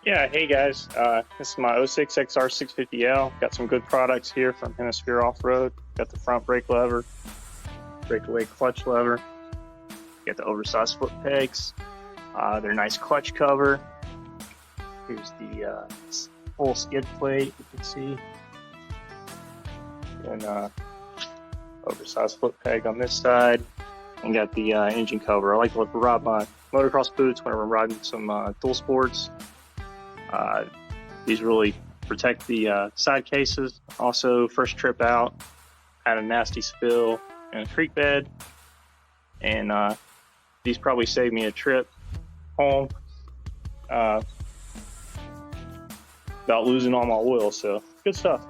Yeah, hey guys, this is my 06 XR 650L. Got some good products here from Hemisphere Offroad. Got the front brake lever, breakaway clutch lever. Got the oversized foot pegs. Their nice clutch cover. Here's the full skid plate, you can see. And oversized foot peg on this side. And got the engine cover. I like to ride my motocross boots whenever I'm riding some dual sports. These really protect the side cases. Also, first trip out, had a nasty spill in a creek bed, and these probably saved me a trip home about losing all my oil. So good stuff.